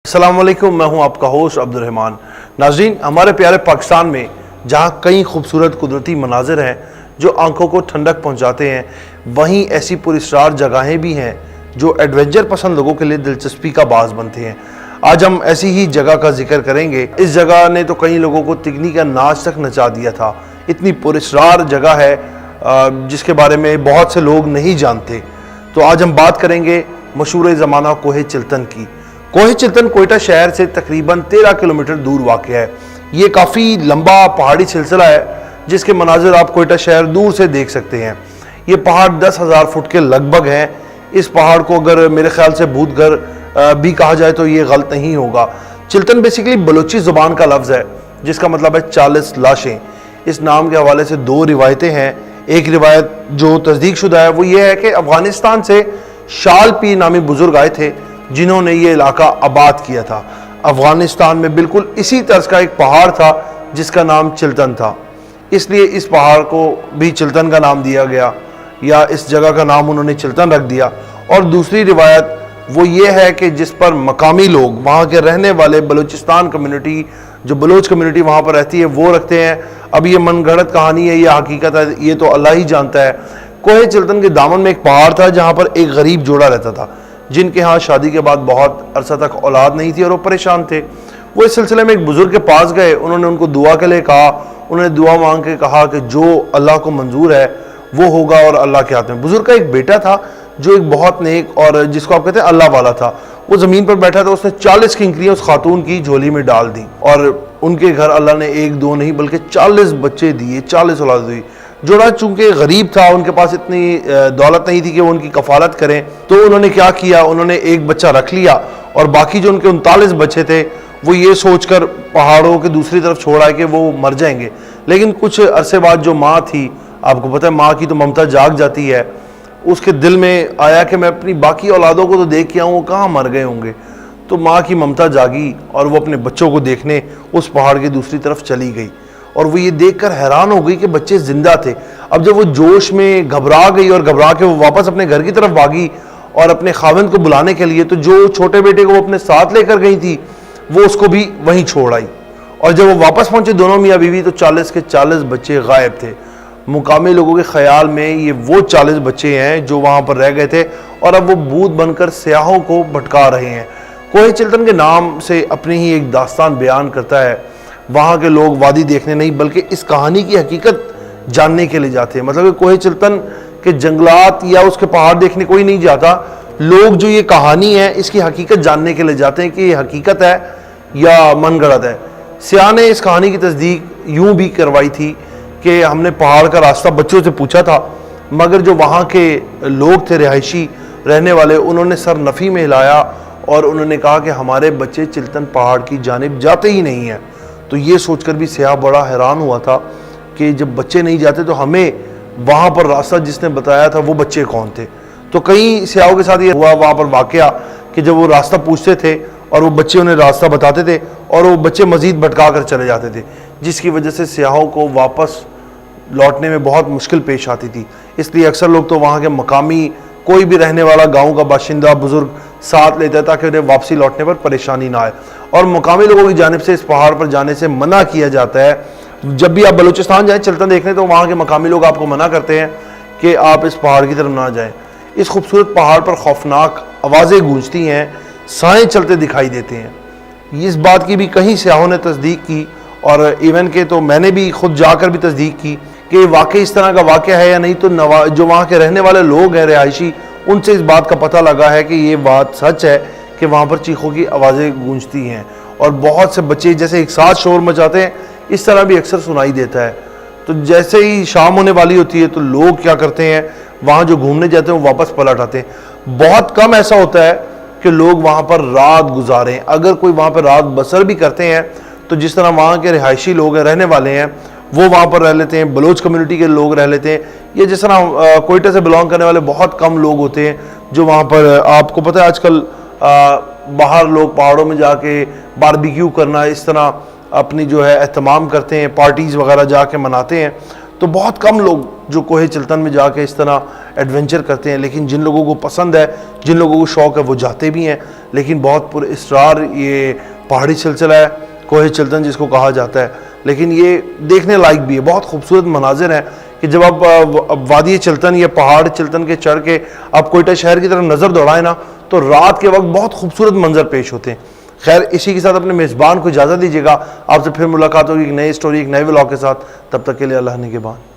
अस्सलाम वालेकुम, मैं हूं आपका होस्ट अब्दुर्रहमान। नाज़रीन, हमारे प्यारे पाकिस्तान में जहां कई खूबसूरत कुदरती मनाजिर हैं जो आंखों को ठंडक पहुंचाते हैं, वहीं ऐसी पुरस्कार जगहें भी हैं जो एडवेंचर पसंद लोगों के लिए दिलचस्पी का बाज़ बनते हैं। आज हम ऐसी ही जगह का जिक्र करेंगे। इस जगह ने तो कई लोगों को तिगनी का नाच तक नचा दिया था। इतनी पुरस्कार जगह है जिसके बारे में बहुत से लोग नहीं जानते। तो आज हम बात करेंगे मशहूर ज़माना कोहे चिल्तन की। कोहे चिल्तन कोयटा शहर से तकरीबन 13 किलोमीटर दूर वाक़ है। ये काफ़ी लंबा पहाड़ी सिलसिला है जिसके मनाजिर आप कोयटा शहर दूर से देख सकते हैं। ये पहाड़ 10,000 फुट के लगभग हैं। इस पहाड़ को अगर मेरे ख्याल से भूतघर भी कहा जाए तो ये गलत नहीं होगा। चिल्तन बेसिकली बलोची ज़ुबान का लफ्ज़ है जिसका मतलब है 40 लाशें। इस नाम के हवाले से दो रिवायतें हैं। एक रिवायत जो तस्दीक शुदा है वो ये है कि अफ़गानिस्तान से शाल पीर नामी बुज़ुर्ग आए थे जिन्होंने ये इलाका आबाद किया था। अफ़गानिस्तान में बिल्कुल इसी तर्ज का एक पहाड़ था जिसका नाम चिल्तन था, इसलिए इस पहाड़ को भी चिल्तन का नाम दिया गया या इस जगह का नाम उन्होंने चिल्तन रख दिया। और दूसरी रिवायत वो ये है कि जिस पर मकामी लोग, वहाँ के रहने वाले बलूचिस्तान कम्युनिटी, जो बलोच कम्युनिटी वहाँ पर रहती है, वो रखते हैं। अब ये मनगढ़ंत कहानी है या हकीकत है ये तो अल्लाह ही जानता है। कोहे चिल्तन के दामन में एक पहाड़ था जहाँ पर एक गरीब जोड़ा रहता था जिनके यहाँ शादी के बाद बहुत अरसा तक औलाद नहीं थी और वो परेशान थे। वो इस सिलसिले में एक बुज़ुर्ग के पास गए। उन्होंने उनको दुआ के लिए कहा। उन्होंने दुआ मांग के कहा कि जो अल्लाह को मंजूर है वो होगा और अल्लाह के हाथ में। बुज़ुर्ग का एक बेटा था जो एक बहुत नेक और जिसको आप कहते हैं अल्लाह वाला था। वो ज़मीन पर बैठा था। उसने 40 किंकरियाँ उस खातून की झोली में डाल दी और उनके घर अल्लाह ने एक दो नहीं बल्कि 40 बच्चे दिए, 40 औलाद हुई। जोड़ा चूंकि गरीब था, उनके पास इतनी दौलत नहीं थी कि वो उनकी कफालत करें, तो उन्होंने क्या किया, उन्होंने एक बच्चा रख लिया और बाकी जो उनके 39 बच्चे थे वो ये सोचकर पहाड़ों के दूसरी तरफ छोड़ आए कि वो मर जाएंगे। लेकिन कुछ अरसे बाद जो माँ थी, आपको पता है माँ की तो ममता जाग जाती है, उसके दिल में आया कि मैं अपनी बाकी औलादों को तो देख के आऊँ, वो कहाँ मर गए होंगे। तो माँ की ममता जागी और वो अपने बच्चों को देखने उस पहाड़ की दूसरी तरफ चली गई और वो ये देखकर हैरान हो गई कि बच्चे जिंदा थे। अब जब वो जोश में घबरा गई और घबरा के वो वापस अपने घर की तरफ भागी और अपने खाविंद को बुलाने के लिए, तो जो छोटे बेटे को वो अपने साथ लेकर गई थी वो उसको भी वहीं छोड़ आई। और जब वो वापस पहुंचे दोनों मियाँ बीवी, तो 40 के 40 बच्चे गायब थे। मुकामी लोगों के ख्याल में ये वो 40 बच्चे हैं जो वहाँ पर रह गए थे और अब वो भूत बनकर सियाहों को भटका रहे हैं। कोहे चिल्तन के नाम से अपनी ही एक दास्तान बयान करता है। वहाँ के लोग वादी देखने नहीं बल्कि इस कहानी की हकीकत जानने के लिए जाते हैं। मतलब कि कोहे चिल्तन के जंगलात या उसके पहाड़ देखने कोई नहीं जाता। लोग जो ये कहानी है इसकी हकीकत जानने के लिए जाते हैं कि ये हकीकत है या मनगढ़ंत है। सियाह ने इस कहानी की तस्दीक यूं भी करवाई थी कि हमने पहाड़ का रास्ता बच्चों से पूछा था, मगर जो वहाँ के लोग थे रिहायशी रहने वाले, उन्होंने सर नफ़ी में हिलाया और उन्होंने कहा कि हमारे बच्चे चिल्तन पहाड़ की जानिब जाते ही नहीं हैं। तो ये सोचकर भी सियाह बड़ा हैरान हुआ था कि जब बच्चे नहीं जाते तो हमें वहाँ पर रास्ता जिसने बताया था वो बच्चे कौन थे। तो कई सियाहों के साथ ये हुआ वहाँ पर वाक़या कि जब वो रास्ता पूछते थे और वो बच्चे उन्हें रास्ता बताते थे और वो बच्चे मज़ीद भटका कर चले जाते थे, जिसकी वजह से सियाहों को वापस लौटने में बहुत मुश्किल पेश आती थी। इसलिए अक्सर लोग तो वहाँ के मकामी कोई भी रहने वाला गाँव का बाशिंदा बुज़ुर्ग साथ लेता है ताकि उन्हें वापसी लौटने पर परेशानी ना आए। और मुकामी लोगों की जानिब से इस पहाड़ पर जाने से मना किया जाता है। जब भी आप बलूचिस्तान जाएं चिल्तन देखने, तो वहाँ के मकामी लोग आपको मना करते हैं कि आप इस पहाड़ की तरफ ना जाएं। इस खूबसूरत पहाड़ पर खौफनाक आवाज़ें गूंजती हैं, साएँ चलते दिखाई देते हैं। इस बात की भी कई सियाहों ने तस्दीक की और इवन के तो मैंने भी खुद जाकर भी तस्दीक की कि वाकई इस तरह का वाक़या है या नहीं। तो जो वहाँ के रहने वाले लोग हैं रिहायशी, उनसे इस बात का पता लगा है कि ये बात सच है कि वहाँ पर चीखों की आवाज़ें गूंजती हैं और बहुत से बच्चे जैसे एक साथ शोर मचाते हैं, इस तरह भी अक्सर सुनाई देता है। तो जैसे ही शाम होने वाली होती है तो लोग क्या करते हैं, वहाँ जो घूमने जाते हैं वो वापस पलट आते हैं। बहुत कम ऐसा होता है कि लोग वहाँ पर रात गुजारें। अगर कोई वहाँ पर रात बसर भी करते हैं तो जिस तरह वहाँ के रिहायशी लोग हैं, रहने वाले हैं, वो वहाँ पर रह लेते हैं, बलोच कम्युनिटी के लोग रह लेते हैं। ये जिस तरह कोयटा से बिलोंग करने वाले बहुत कम लोग होते हैं जो वहाँ पर, आपको पता है आजकल बाहर लोग पहाड़ों में जाके बारबेक्यू करना, इस तरह अपनी जो है एहतमाम करते हैं, पार्टीज़ वगैरह जाके मनाते हैं। تو بہت کم لوگ جو کوہ چلتن میں جا کے اس طرح ایڈونچر کرتے ہیں، لیکن جن لوگوں کو پسند ہے، جن لوگوں کو شوق ہے، وہ جاتے بھی ہیں۔ لیکن بہت پر اسرار یہ پہاڑی سلسلہ ہے کوہ چلتن جس کو کہا جاتا ہے، لیکن یہ دیکھنے لائق بھی ہے، بہت خوبصورت مناظر ہیں کہ جب آپ وادی چلتن یا پہاڑ چلتن کے چڑھ کے آپ کوئٹہ شہر کی طرف نظر دوڑائیں نا تو رات کے وقت بہت خوبصورت منظر پیش ہوتے ہیں۔ خیر اسی کے ساتھ اپنے میزبان کو اجازت دیجیے گا، آپ سے پھر ملاقات ہوگی ایک نئی سٹوری ایک نئے ولاگ کے ساتھ، تب تک کے لیے اللہ نگہبان۔